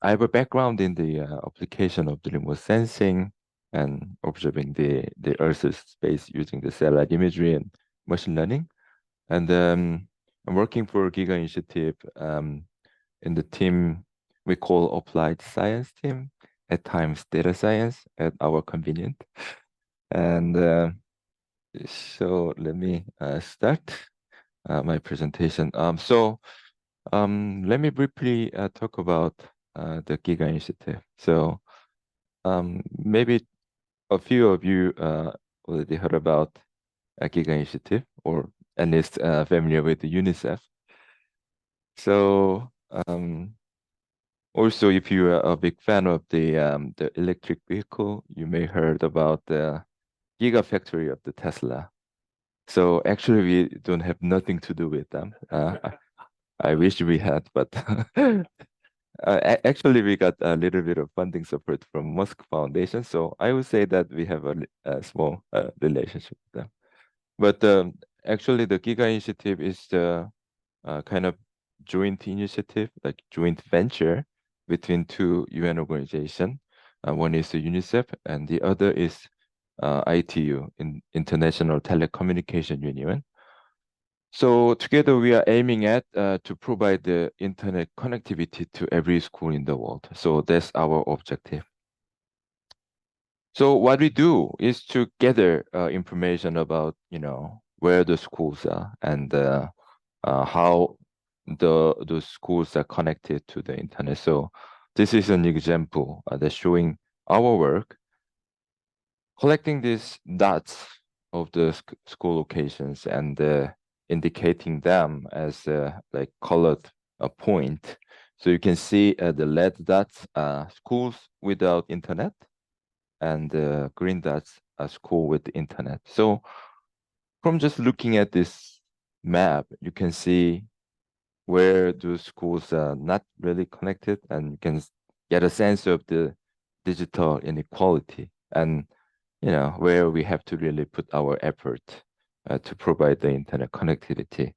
I have a background in the application of the remote sensing and observing the Earth's space using the satellite imagery and machine learning. And I'm working for a Giga initiative in the team we call applied science team, at times data science at our convenience. And so let me start my presentation. Let me briefly talk about the Giga initiative. So maybe a few of you already heard about a Giga initiative, or at least familiar with the UNICEF. So also, if you are a big fan of the electric vehicle, you may heard about the Gigafactory of the Tesla. So actually, we don't have nothing to do with them. I wish we had, but actually, we got a little bit of funding support from Musk Foundation. So I would say that we have a small relationship with them. But actually, the Giga initiative is the kind of joint initiative, like joint venture between two UN organizations. One is the UNICEF, and the other is ITU, International Telecommunication Union. So together we are aiming at to provide the internet connectivity to every school in the world. So that's our objective. So what we do is to gather information about, where the schools are and how the schools are connected to the internet. So this is an example that's showing our work collecting these dots of the school locations and indicating them as like colored point. So you can see the red dots are schools without internet, and the green dots are school with the internet. So from just looking at this map, you can see where those schools are not really connected, and you can get a sense of the digital inequality, and where we have to really put our effort to provide the internet connectivity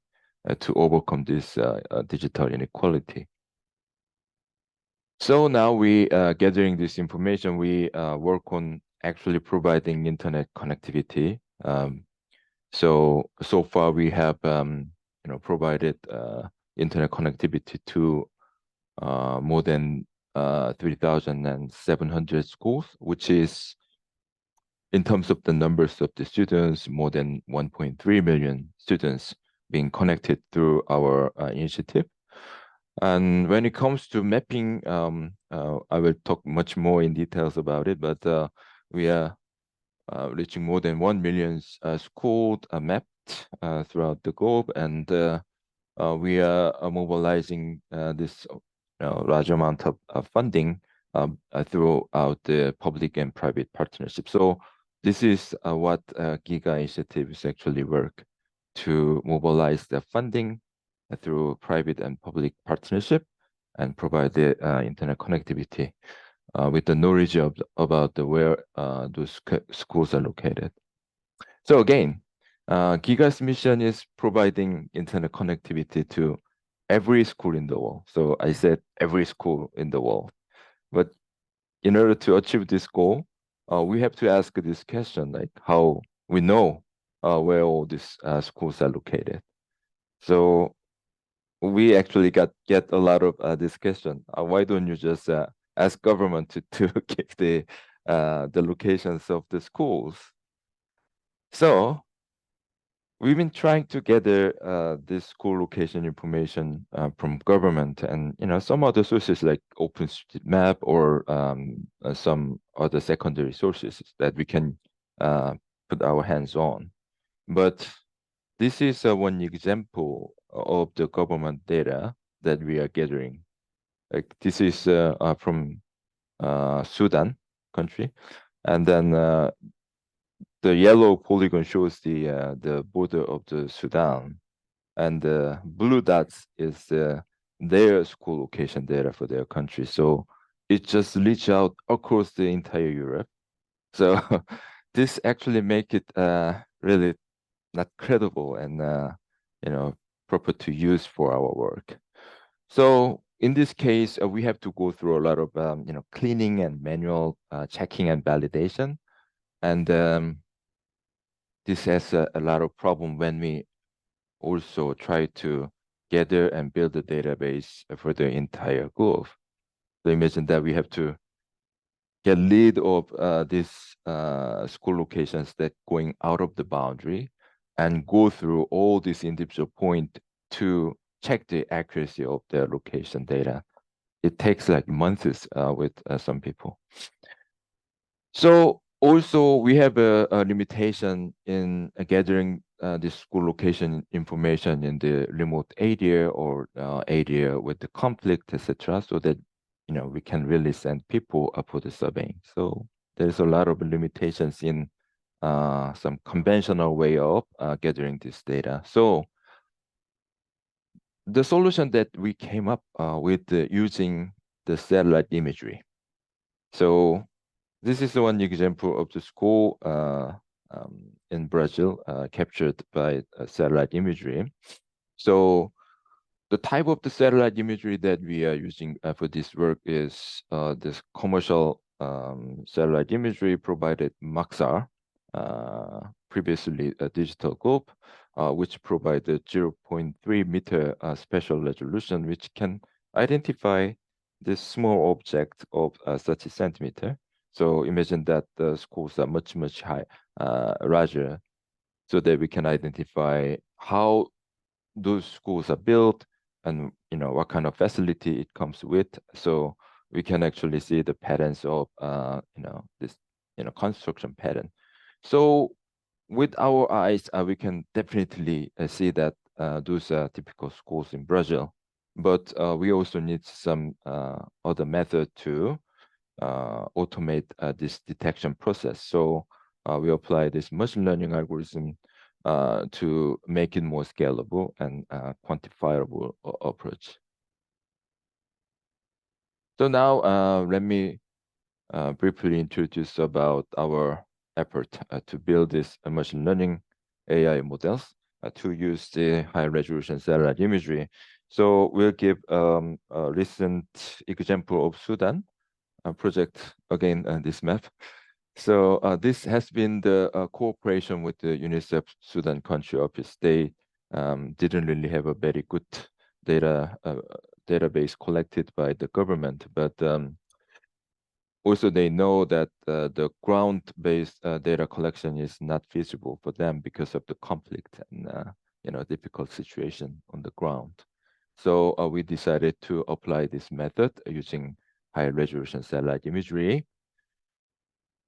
to overcome this digital inequality. So now we gathering this information, we work on actually providing internet connectivity. So far we have provided internet connectivity to more than 3,700 schools, which is, in terms of the numbers of the students, more than 1.3 million students being connected through our initiative. And when it comes to mapping, I will talk much more in details about it, but we are reaching more than 1 million schools mapped throughout the globe, and we are mobilizing this large amount of funding throughout the public and private partnership. So this is what Giga initiatives actually work to mobilize the funding through private and public partnership and provide the internet connectivity with the knowledge about where those schools are located. So again, Giga's mission is providing internet connectivity to every school in the world. So I said every school in the world. But in order to achieve this goal, we have to ask this question, like how we know where all these schools are located. So we actually get a lot of this question. Why don't you just ask government to give the locations of the schools? So we've been trying to gather this school location information from government and some other sources like OpenStreetMap or some other secondary sources that we can put our hands on. But this is one example of the government data that we are gathering. Like this is from Sudan country, and then the yellow polygon shows the border of the Sudan, and the blue dots is their school location data for their country. So it just reach out across the entire Europe. So this actually make it really not credible and proper to use for our work. So in this case, we have to go through a lot of cleaning and manual checking and validation, and this has a lot of problem when we also try to gather and build a database for the entire globe. So imagine that we have to get rid of these school locations that going out of the boundary and go through all these individual points to check the accuracy of their location data. It takes like months with some people. So also we have a limitation in gathering this school location information in the remote area or area with the conflict, etc., so that we can really send people up for the surveying. So there's a lot of limitations in some conventional way of gathering this data. So the solution that we came up with using the satellite imagery. So this is one example of the school in Brazil captured by satellite imagery. So the type of the satellite imagery that we are using for this work is this commercial satellite imagery provided Maxar, previously a digital globe, which provided 0.3 meter spatial resolution, which can identify this small object of such a centimeter. So imagine that the schools are much, much high, larger, so that we can identify how those schools are built and what kind of facility it comes with. So we can actually see the patterns of this construction pattern. So with our eyes, we can definitely see that those are typical schools in Brazil. But we also need some other method to automate this detection process. So we apply this machine learning algorithm to make it more scalable and quantifiable approach. So now let me briefly introduce about our effort to build this machine learning AI models to use the high resolution satellite imagery. So we'll give a recent example of Sudan project, again, this map. So this has been the cooperation with the UNICEF Sudan country office. They didn't really have a very good database collected by the government, but also they know that the ground-based data collection is not feasible for them because of the conflict and difficult situation on the ground. So we decided to apply this method using high resolution satellite imagery.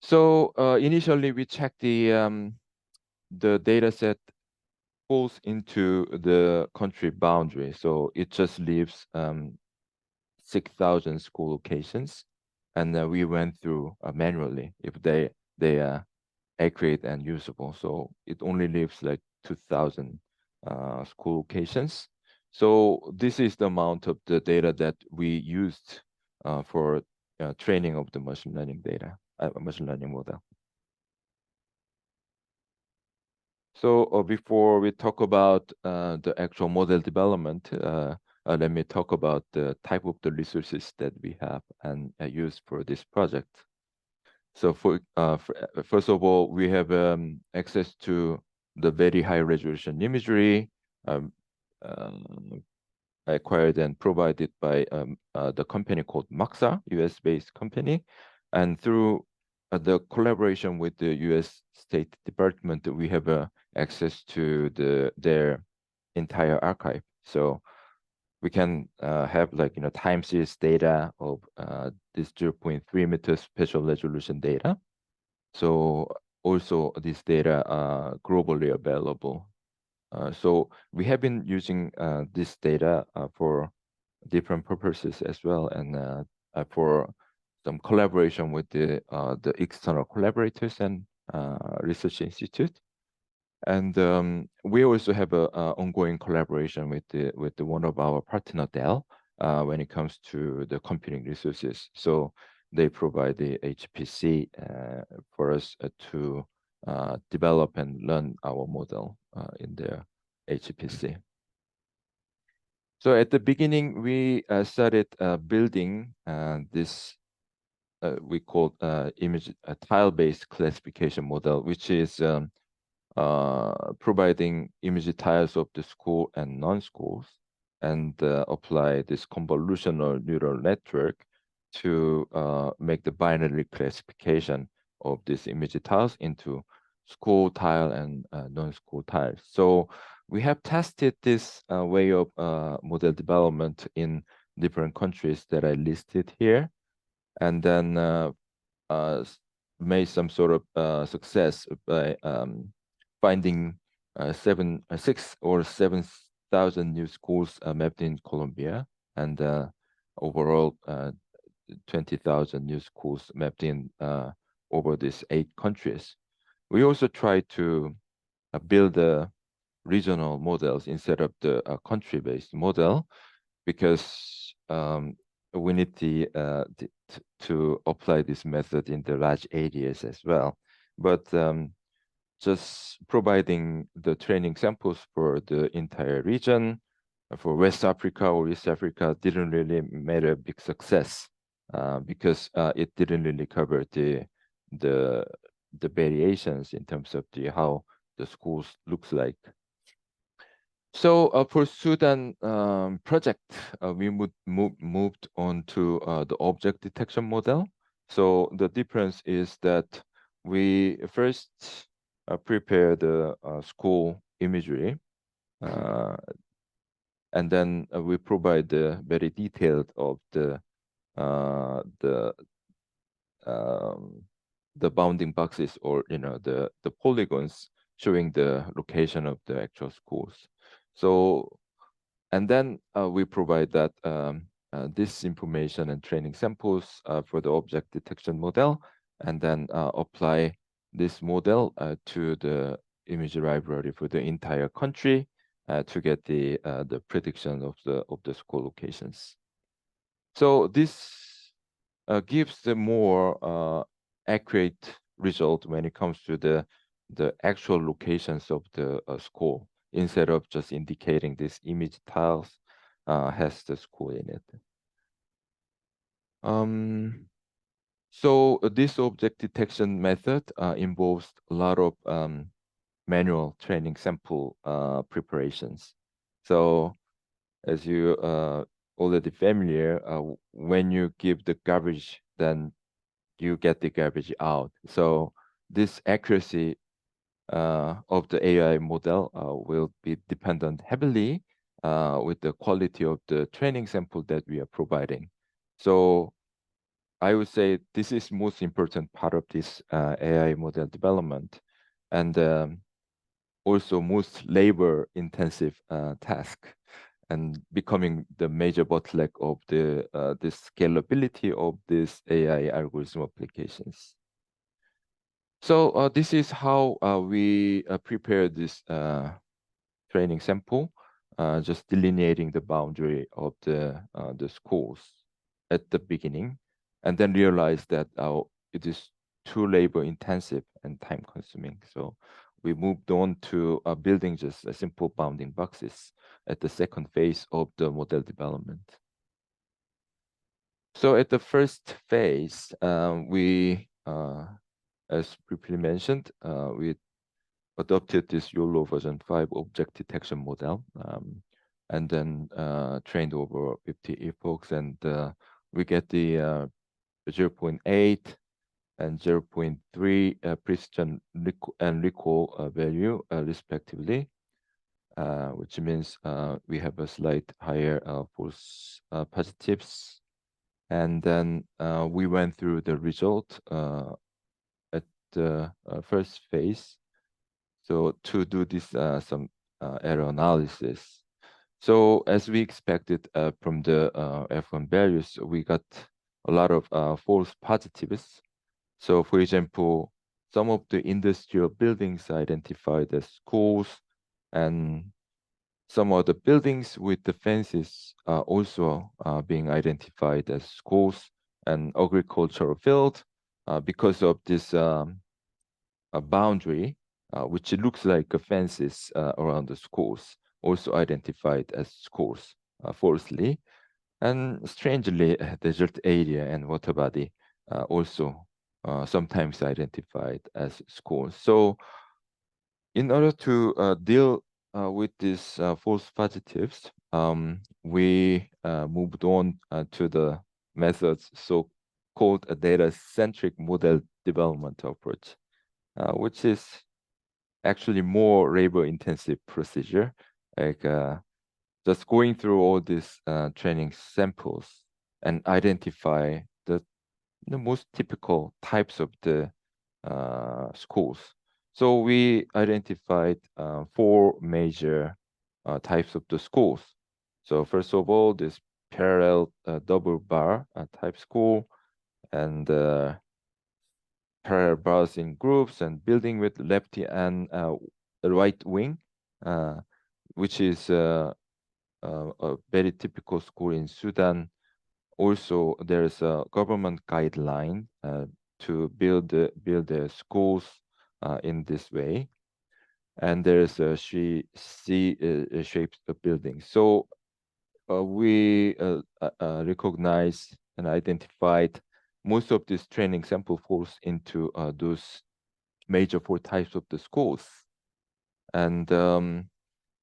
So initially we checked the data set falls into the country boundary. So it just leaves 6,000 school locations. And we went through manually if they are accurate and usable. So it only leaves like 2,000 school locations. So this is the amount of the data that we used for training of the machine learning machine learning model. So before we talk about the actual model development, let me talk about the type of the resources that we have and use for this project. So first of all, we have access to the very high resolution imagery um, acquired and provided by the company called Maxar, US-based company. And through the collaboration with the US State Department, we have access to their entire archive. So we can have time series data of this 0.3 meter spatial resolution data. So also this data are globally available. So we have been using this data for different purposes as well, and for some collaboration with the external collaborators and research institute. And we also have a ongoing collaboration with one of our partner, Dell, when it comes to the computing resources. So they provide the HPC for us to develop and learn our model in their HPC. So at the beginning, we started building this we call image tile-based classification model, which is providing image tiles of the school and non-schools, and apply this convolutional neural network to make the binary classification of these image tiles into school tile and non-school tiles. So we have tested this way of model development in different countries that I listed here, and then made some sort of success by finding 6 or 7,000 new schools mapped in Colombia, and overall 20,000 new schools mapped in over these 8 countries. We also try to build regional models instead of the country-based model, because we need to apply this method in the large areas as well. But just providing the training samples for the entire region, for West Africa or East Africa, didn't really make a big success because it didn't really cover the variations in terms of how the schools looks like. So for Sudan project, we moved on to the object detection model. So the difference is that we first prepare the school imagery, and then we provide the very detailed of the bounding boxes, or the polygons showing the location of the actual schools. So, and then we provide that this information and training samples for the object detection model, and then apply this model to the image library for the entire country to get the prediction of the school locations. So this gives the more accurate result when it comes to the actual locations of the school, instead of just indicating this image tiles has the school in it. So this object detection method involves a lot of manual training sample preparations. So as you already familiar, when you give the garbage, then you get the garbage out. So this accuracy of the AI model will be dependent heavily with the quality of the training sample that we are providing. So I would say this is most important part of this AI model development, and also most labor intensive task, and becoming the major bottleneck of the scalability of this AI algorithm applications. So this is how we prepare this training sample, just delineating the boundary of the schools at the beginning, and then realize that it is too labor intensive and time consuming. So we moved on to building just a simple bounding boxes at the second phase of the model development. So at the first phase, we, as briefly mentioned, we adopted this YOLO version 5 object detection model, and then trained over 50 epochs, and we get the 0.8 and 0.3 precision and recall value respectively, which means we have a slight higher false positives. And then we went through the result at the first phase. So to do this some error analysis. So as we expected from the F1 values, we got a lot of false positives. So for example, some of the industrial buildings identified as schools, and some of the buildings with the fences are also being identified as schools and agricultural field because of this boundary, which looks like fences around the schools, also identified as schools falsely. And strangely, desert area and water body also sometimes identified as schools. So in order to deal with these false positives, we moved on to the methods so-called a data-centric model development approach, which is actually more labor-intensive procedure, like just going through all these training samples and identify the most typical types of the schools. So we identified four major types of the schools. So first of all, this parallel double bar type school, and parallel bars in groups, and building with lefty and right wing, uh, which is a very typical school in Sudan. Also, there is a government guideline to build the schools in this way, and there is a shaped building. So we recognize and identified most of these training sample falls into those major four types of the schools, and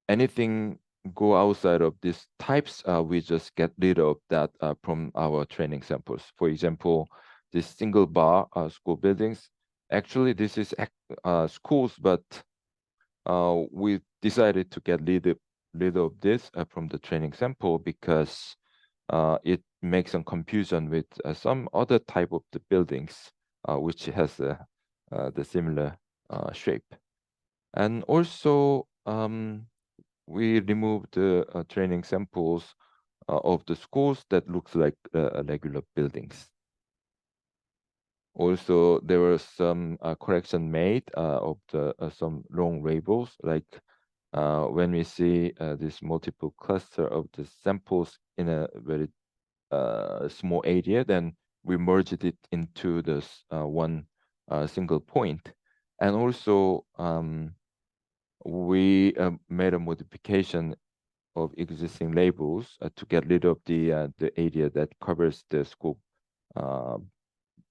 anything go outside of these types, we just get rid of that from our training samples. For example, this single bar school buildings, actually this is schools, but we decided to get rid of this from the training sample because it makes some confusion with some other type of the buildings which has the similar shape. And also, we removed the training samples of the schools that looks like regular buildings. Also, there was some correction made of the some wrong labels, like when we see this multiple cluster of the samples in a very small area, then we merged it into this one single point. And also, we made a modification of existing labels to get rid of the area that covers the scope, uh,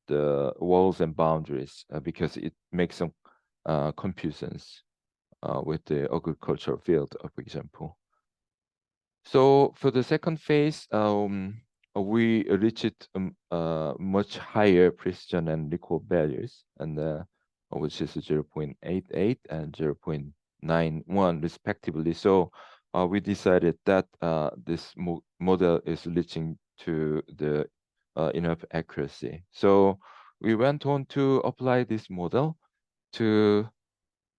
the walls and boundaries, because it makes some confusions with the agricultural field, for example. So for the second phase, we reached much higher precision and recall values, and which is 0.88 and 0.91 respectively. So we decided that this model is reaching to the enough accuracy. So we went on to apply this model to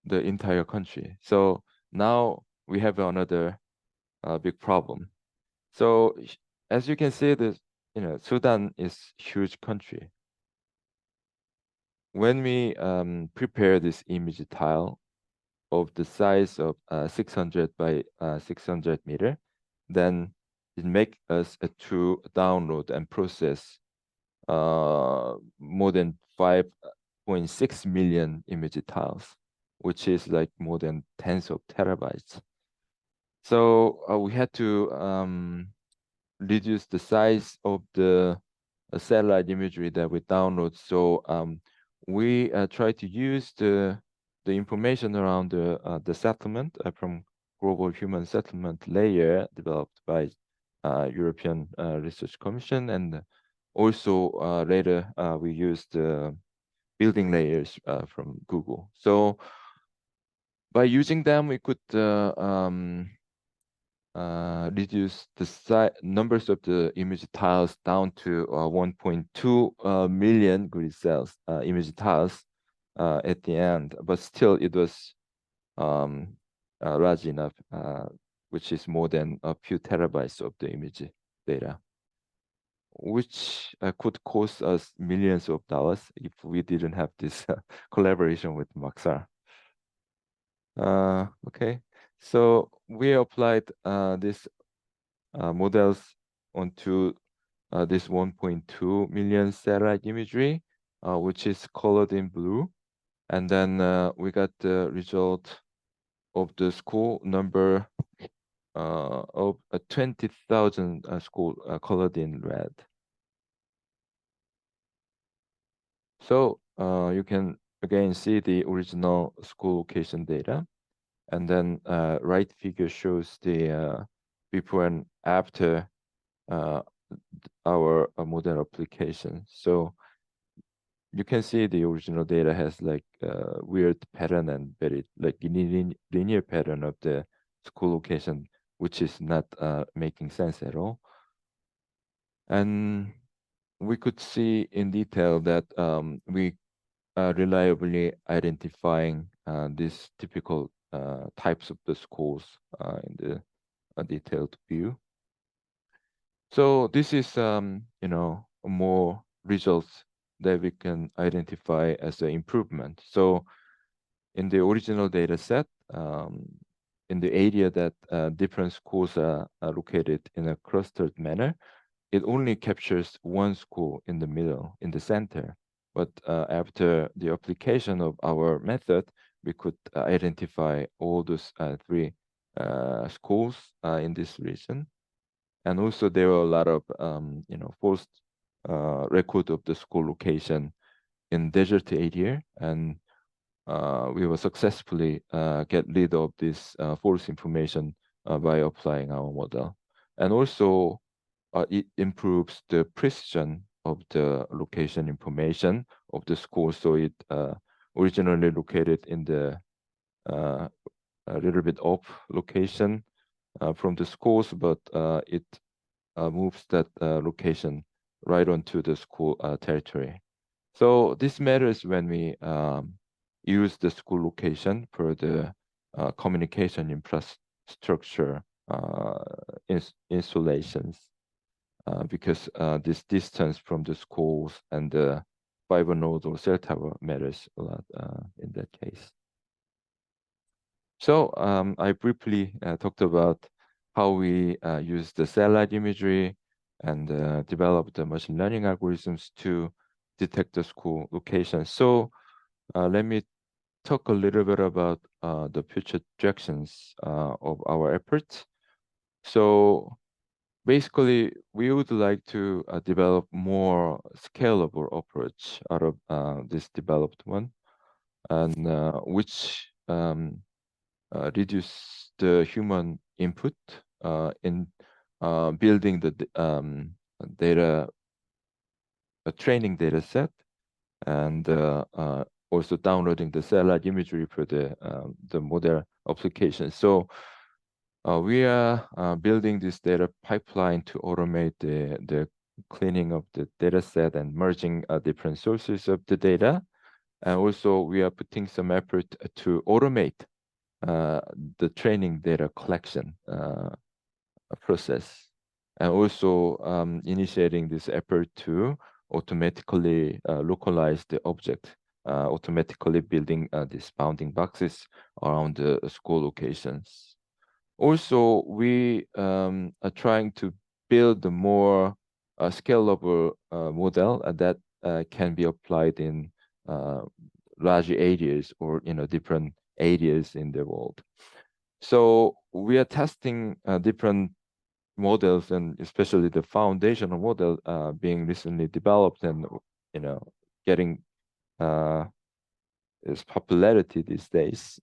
the entire country. So now we have another big problem. So as you can see, Sudan is huge country. When we prepare this image tile of the size of 600 by 600 meter, then it makes us to download and process more than 5.6 million image tiles, which is like more than tens of terabytes. So we had to reduce the size of the satellite imagery that we download. So we try to use the information around the settlement from global human settlement layer developed by European Research Commission, and also later we used building layers from Google. So by using them, we could reduce the numbers of the image tiles down to 1.2 million grid cells, image tiles at the end. But still, it was large enough, which is more than a few terabytes of the image data, which could cost us millions of dollars if we didn't have this collaboration with Maxar. Okay, so we applied these models onto this 1.2 million satellite imagery, which is colored in blue. And then we got the result of the school number of 20,000 school colored in red. So you can again see the original school location data, and then right figure shows the before and after uh, our model application. So you can see the original data has like weird pattern and very like linear pattern of the school location, which is not making sense at all. And we could see in detail that we reliably identifying these typical types of the schools in the detailed view. So this is, more results that we can identify as an improvement. So in the original data set, in the area that different schools are located in a clustered manner, it only captures one school in the middle, in the center. But after the application of our method, we could identify all those three schools in this region. And also there were a lot of, false record of the school location in desert area. And we will successfully get rid of this false information by applying our model. And also, it improves the precision of the location information of the school. So it originally located in the a little bit off location from the schools, but it moves that location right onto the school territory. So this matters when we use the school location for the communication infrastructure installations, because this distance from the schools and the fiber node or cell tower matters a lot in that case. So I briefly talked about how we use the satellite imagery and develop the machine learning algorithms to detect the school location. So let me talk a little bit about the future directions of our efforts. So basically, we would like to develop more scalable approach out of this developed one, and which reduce the human input in building the data, a training data set, and also downloading the satellite imagery for the model application. So we are building this data pipeline to automate the cleaning of the data set and merging different sources of the data. And also we are putting some effort to automate the training data collection process, and also initiating this effort to automatically localize the object, automatically building these bounding boxes around the school locations. Also, we are trying to build a more scalable model that can be applied in large areas or different areas in the world. So we are testing different models, and especially the foundational model being recently developed and getting its popularity these days,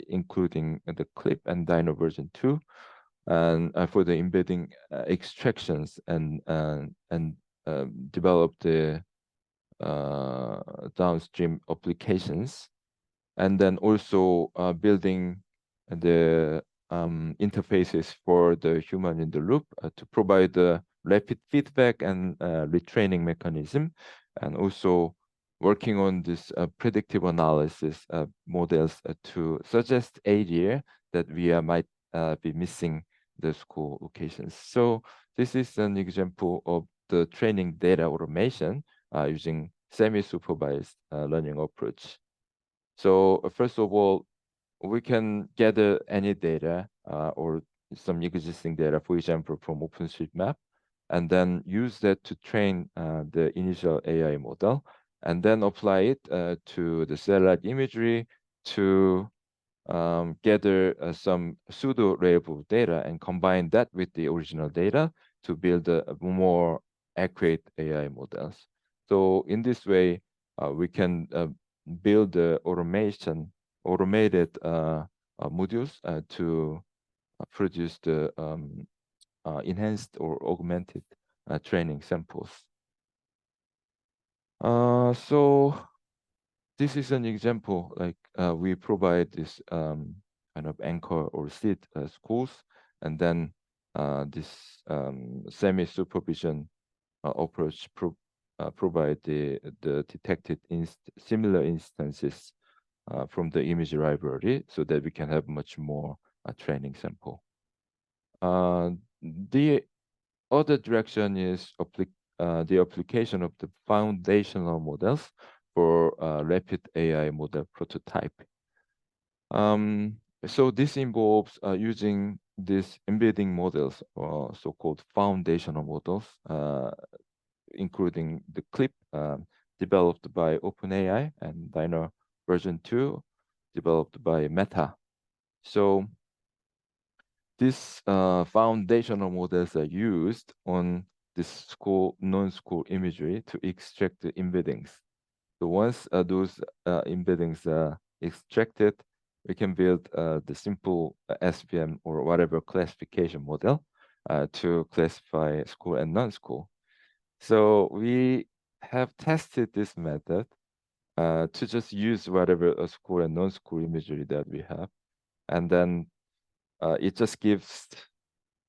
including the clip and Dino version 2, and for the embedding extractions and develop the downstream applications, and then also building the interfaces for the human in the loop to provide the rapid feedback and retraining mechanism, and also working on this predictive analysis models to suggest area that we might be missing the school locations. So this is an example of the training data automation using semi-supervised learning approach. So first of all, we can gather any data or some existing data, for example, from OpenStreetMap, and then use that to train the initial AI model, and then apply it to the satellite imagery to gather some pseudo reliable data and combine that with the original data to build a more accurate AI models. So in this way, we can build automated modules to produce the enhanced or augmented training samples. So this is an example, like we provide this kind of anchor or seed schools, and then this semi-supervision approach provide the detected similar instances from the image library so that we can have much more training sample. The other direction is the application of the foundational models for rapid AI model prototype. So this involves using these embedding models, or so-called foundational models, including the CLIP developed by OpenAI and Dino version 2 developed by Meta. So these foundational models are used on this non-school imagery to extract the embeddings. So once those embeddings are extracted, we can build the simple SVM or whatever classification model to classify school and non-school. So we have tested this method to just use whatever school and non-school imagery that we have, and then it just gives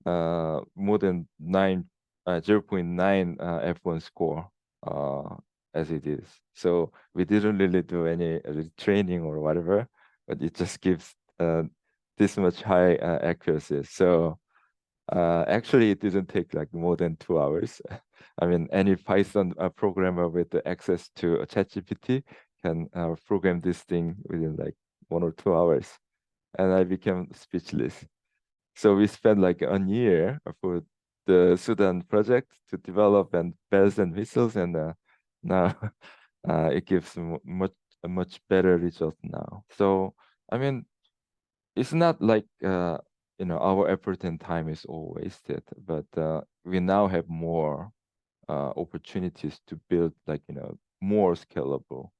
more than 0.9 F1 score as it is. So we didn't really do any training or whatever, but it just gives this much high accuracy. So actually, it didn't take like more than 2 hours. I mean, any Python programmer with the access to a ChatGPT can program this thing within like 1 or 2 hours, and I became speechless. So we spent like a year for the Sudan project to develop and bells and whistles, and now it gives a much better result now. So I mean, it's not like our effort and time is all wasted, but we now have more opportunities to build like more scalable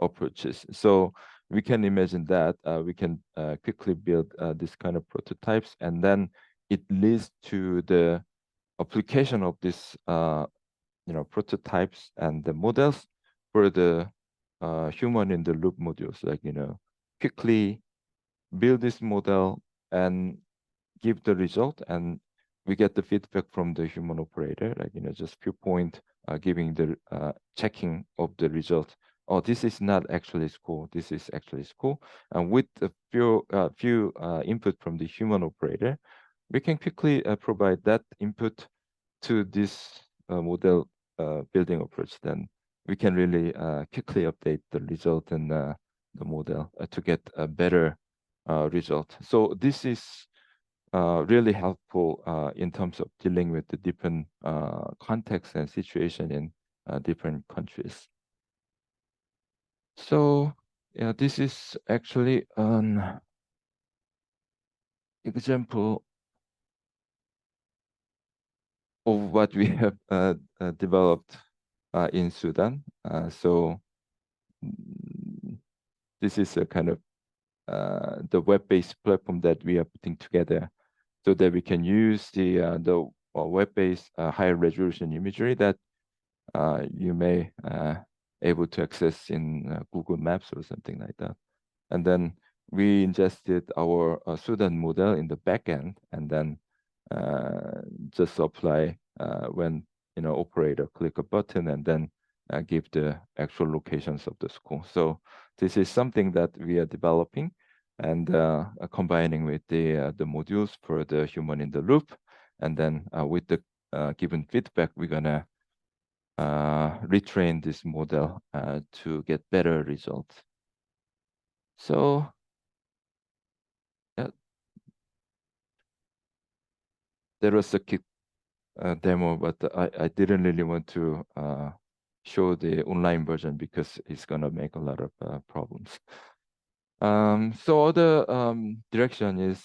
approaches. So we can imagine that we can quickly build this kind of prototypes, and then it leads to the application of this prototypes and the models for the human in the loop modules, like quickly build this model and give the result, and we get the feedback from the human operator, like just few point giving the checking of the result. Oh, this is not actually school, this is actually school. And with a few input from the human operator, we can quickly provide that input to this model building approach. Then we can really quickly update the result and the model to get a better result. So this is really helpful in terms of dealing with the different contexts and situation in different countries. So yeah, this is actually an example of what we have developed in Sudan. So this is a kind of the web-based platform that we are putting together so that we can use the web-based high resolution imagery that you may able to access in Google Maps or something like that. And then we ingested our Sudan model in the backend, and then just apply when operator click a button and then give the actual locations of the school. So this is something that we are developing and combining with the modules for the human in the loop, and then with the given feedback, we're gonna retrain this model to get better results. So yeah, there was a quick demo, but I didn't really want to show the online version because it's gonna make a lot of problems. So other direction is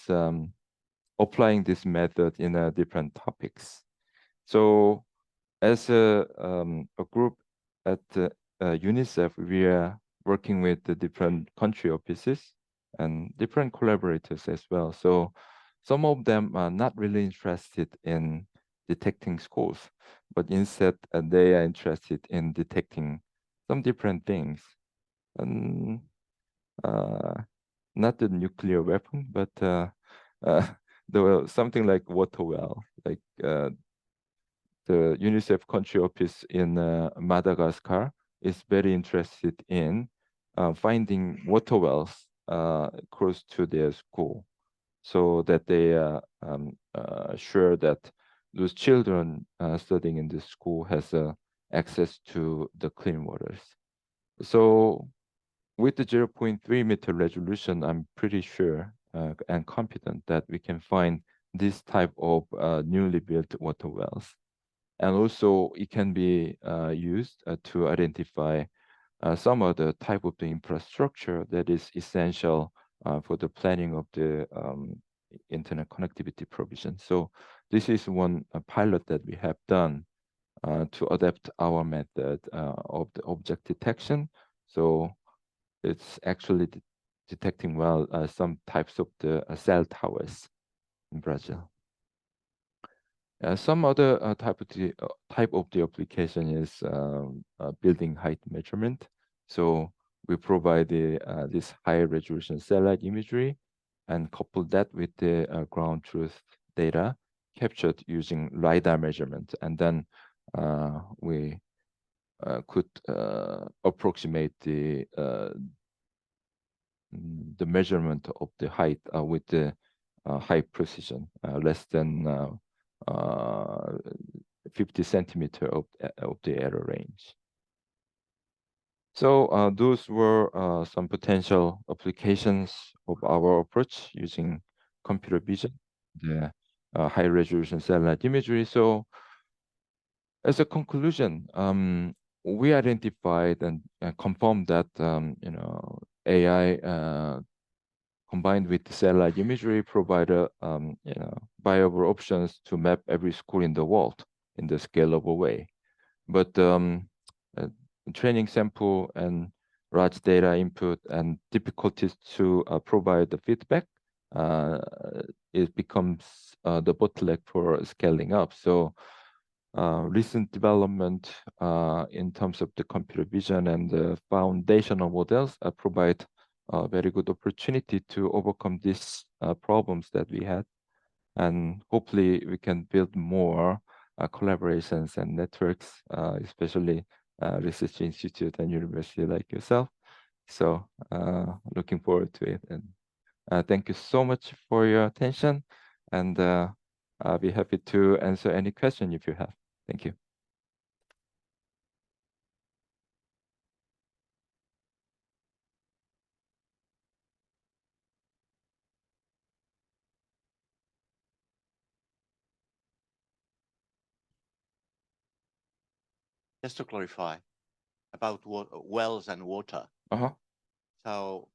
applying this method in different topics. So as a group at UNICEF, we are working with the different country offices and different collaborators as well. So some of them are not really interested in detecting schools, but instead they are interested in detecting some different things. And not the nuclear weapon, but something like water well, like the UNICEF country office in Madagascar is very interested in finding water wells close to their school, so that they are sure that those children studying in this school has access to the clean waters. So with the 0.3 meter resolution, I'm pretty sure and confident that we can find this type of newly built water wells. And also it can be used to identify some other type of the infrastructure that is essential for the planning of the internet connectivity provision. So this is one pilot that we have done to adapt our method of the object detection. So it's actually detecting well some types of the cell towers in Brazil. Some other type of the application is building height measurement. So we provide this high resolution satellite imagery and couple that with the ground truth data captured using LiDAR measurement, and then we could approximate the measurement of the height with the high precision, less than 50 centimeter of the error range. So those were some potential applications of our approach using computer vision, the high resolution satellite imagery. So as a conclusion, we identified and confirmed that AI combined with the satellite imagery provide viable options to map every school in the world in the scalable way. But training sample and large data input and difficulties to provide the feedback, it becomes the bottleneck for scaling up. So recent development in terms of the computer vision and the foundational models provide a very good opportunity to overcome these problems that we had. And hopefully we can build more collaborations and networks, especially research institute and university like yourself. So looking forward to it. And thank you so much for your attention. And I'll be happy to answer any question if you have. Thank you. Just to clarify about wells and water. Uh-huh. So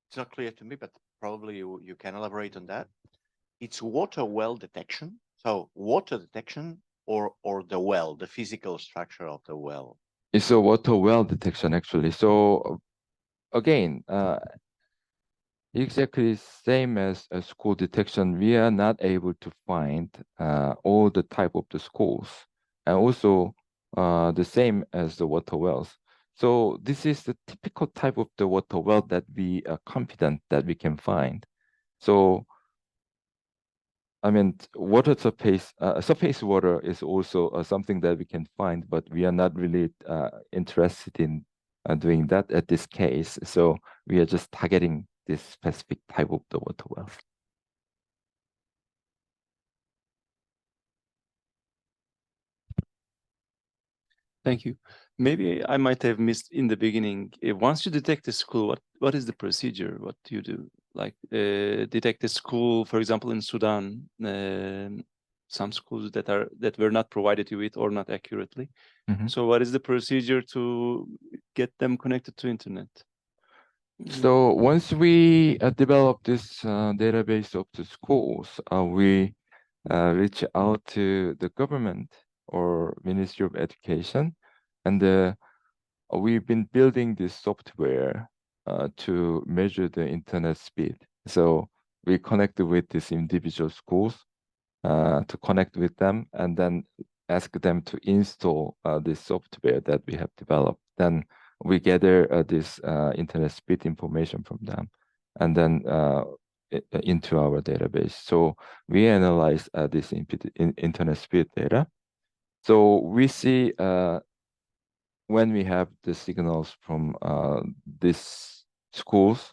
it's not clear to me, but probably you can elaborate on that. It's water well detection. So water detection or the well, the physical structure of the well. It's a water well detection actually. So again, exactly same as a school detection, we are not able to find all the type of the schools, and also the same as the water wells. So this is the typical type of the water well that we are confident that we can find. So I mean, water surface water is also something that we can find, but we are not really interested in doing that at this case. So we are just targeting this specific type of the water wells. Thank you. Maybe I might have missed in the beginning. Once you detect a school, what is the procedure? What do you do? Like detect a school, for example, in Sudan, some schools that were not provided you with or not accurately. Mm-hmm. So what is the procedure to get them connected to internet? So once we develop this database of the schools, we reach out to the government or Ministry of Education, and we've been building this software to measure the internet speed. So we connect with these individual schools to connect with them, and then ask them to install this software that we have developed. Then we gather this internet speed information from them, and then into our database. So we analyze this internet speed data. So we see when we have the signals from these schools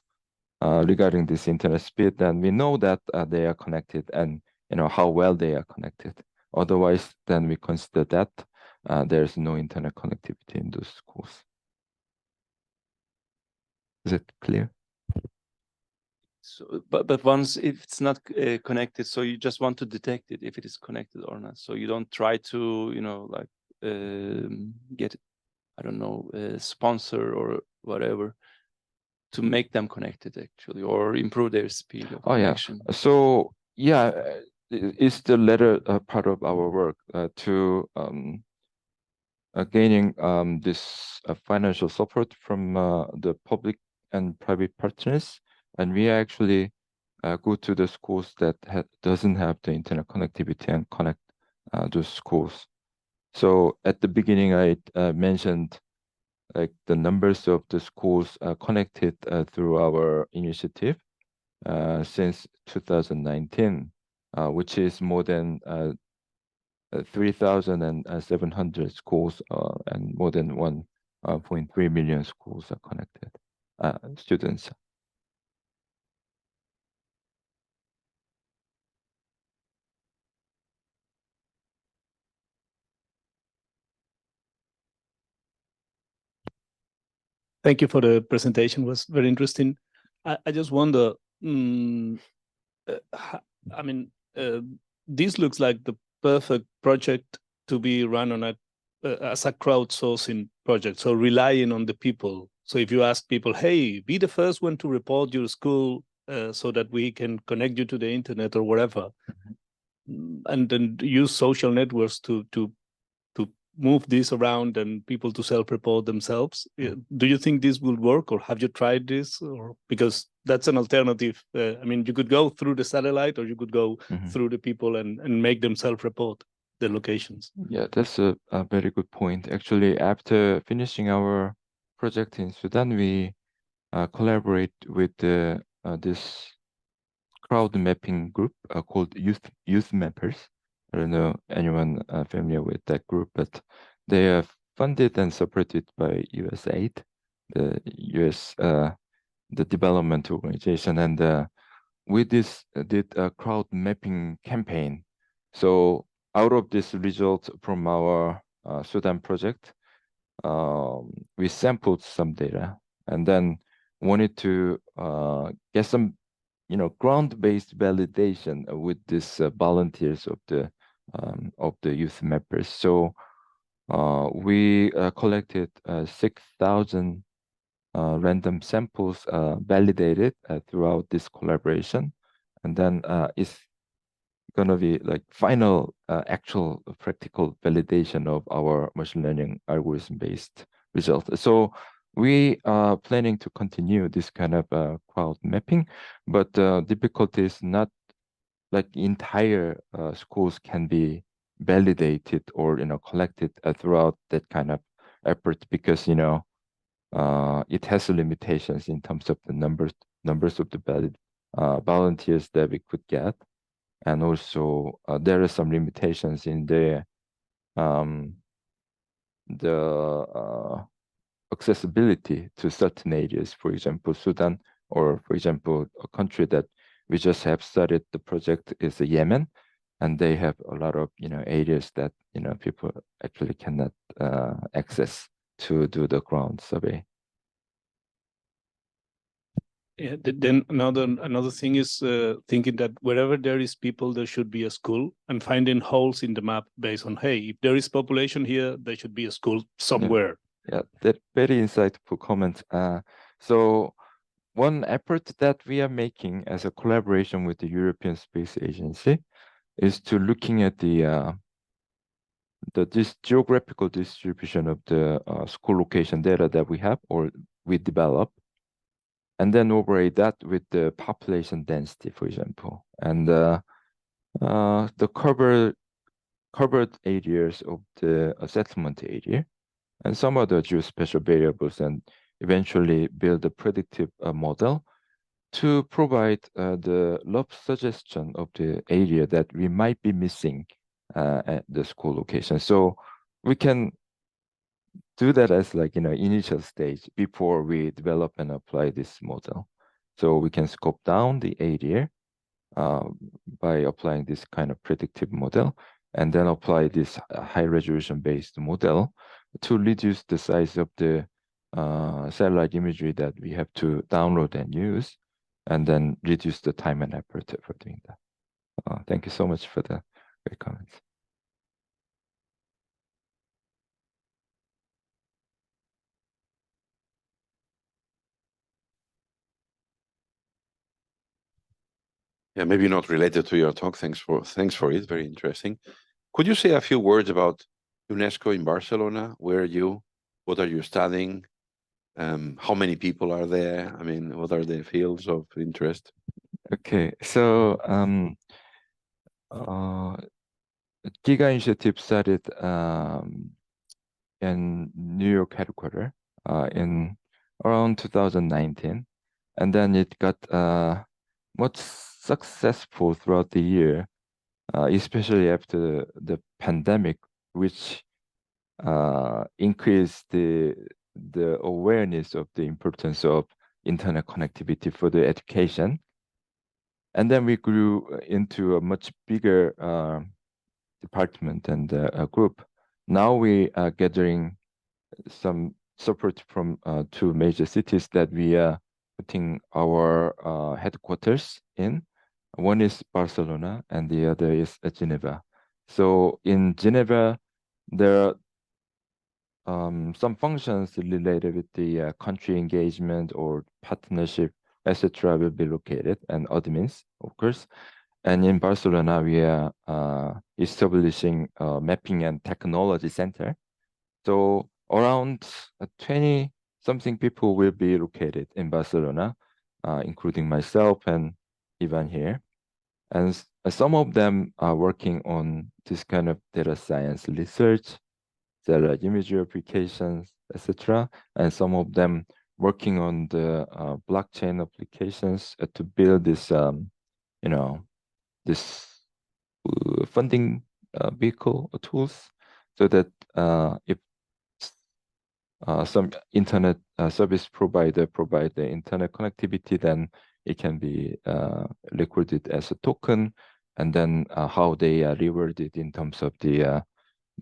regarding this internet speed, then we know that they are connected, and how well they are connected. Otherwise, then we consider that there's no internet connectivity in those schools. Is it clear? So, but once if it's not connected, so you just want to detect it if it is connected or not. So you don't try to, like get, I don't know, a sponsor or whatever to make them connected actually, or improve their speed of connection. Yeah. So yeah, it's the latter part of our work to gaining this financial support from the public and private partners, and we actually go to the schools that doesn't have the internet connectivity and connect those schools. So at the beginning, I mentioned like the numbers of the schools connected through our initiative since 2019, which is more than 3,700 schools and more than 1.3 million schools are connected, students. Thank you for the presentation. It was very interesting. I just wonder, this looks like the perfect project to be run on as a crowdsourcing project. So relying on the people. So if you ask people, hey, be the first one to report your school so that we can connect you to the internet or whatever, and then use social networks to move this around and people to self-report themselves. Do you think this will work, or have you tried this? Or because that's an alternative. You could go through the satellite, or you could go through the people and make them self-report the locations. Yeah, that's a very good point. Actually, after finishing our project in Sudan, we collaborate with this crowd mapping group called Youth Mappers. I don't know anyone familiar with that group, but they are funded and supported by USAID, the US the development organization, and we did a crowd mapping campaign. So out of this result from our Sudan project, we sampled some data and then wanted to get some ground-based validation with these volunteers of the youth mappers. So we collected 6,000 random samples validated throughout this collaboration, and then it's gonna be like final actual practical validation of our machine learning algorithm-based result. So we are planning to continue this kind of crowd mapping, but the difficulty is not like entire schools can be validated or collected throughout that kind of effort, because it has limitations in terms of the numbers of the volunteers that we could get, and also there are some limitations in the accessibility to certain areas. For example, Sudan, or for example, a country that we just have started the project is Yemen, and they have a lot of areas that people actually cannot access to do the ground survey. Yeah, then another thing is thinking that wherever there is people, there should be a school, and finding holes in the map based on, hey, if there is population here, there should be a school somewhere. Yeah, that very insightful comment. So one effort that we are making as a collaboration with the European Space Agency is to looking at this geographical distribution of the school location data that we have or we develop, and then overlay that with the population density, for example, and the covered areas of the settlement area, and some other geospatial variables, and eventually build a predictive model to provide the rough suggestion of the area that we might be missing at the school location. So we can do that as like, initial stage before we develop and apply this model. So we can scope down the area by applying this kind of predictive model, and then apply this high resolution based model to reduce the size of the satellite imagery that we have to download and use, and then reduce the time and effort for doing that. Thank you so much for the great comments. Yeah, maybe not related to your talk. Thanks for it. Very interesting. Could you say a few words about UNESCO in Barcelona? Where are you? What are you studying? How many people are there? I mean, what are the fields of interest? Okay, so Giga initiative started in New York headquarters in around 2019, and then it got much successful throughout the year, especially after the pandemic, which increased the awareness of the importance of internet connectivity for the education. And then we grew into a much bigger department and group. Now we are gathering some support from two major cities that we are putting our headquarters in. One is Barcelona and the other is Geneva. So in Geneva, there are some functions related with the country engagement or partnership, etc. will be located, and admins, of course. And in Barcelona, we are establishing a mapping and technology center. So around 20 something people will be located in Barcelona, including myself and Ivan here. And some of them are working on this kind of data science research, satellite imagery applications, etc. And some of them working on the blockchain applications to build this, this funding vehicle tools, so that if some internet service provider provide the internet connectivity, then it can be recorded as a token, and then how they are rewarded in terms of the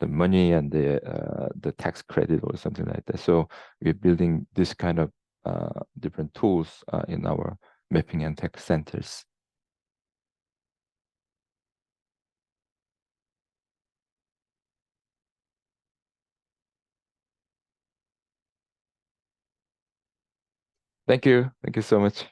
money and the tax credit or something like that. So we're building this kind of different tools in our mapping and tech centers. Thank you. Thank you so much.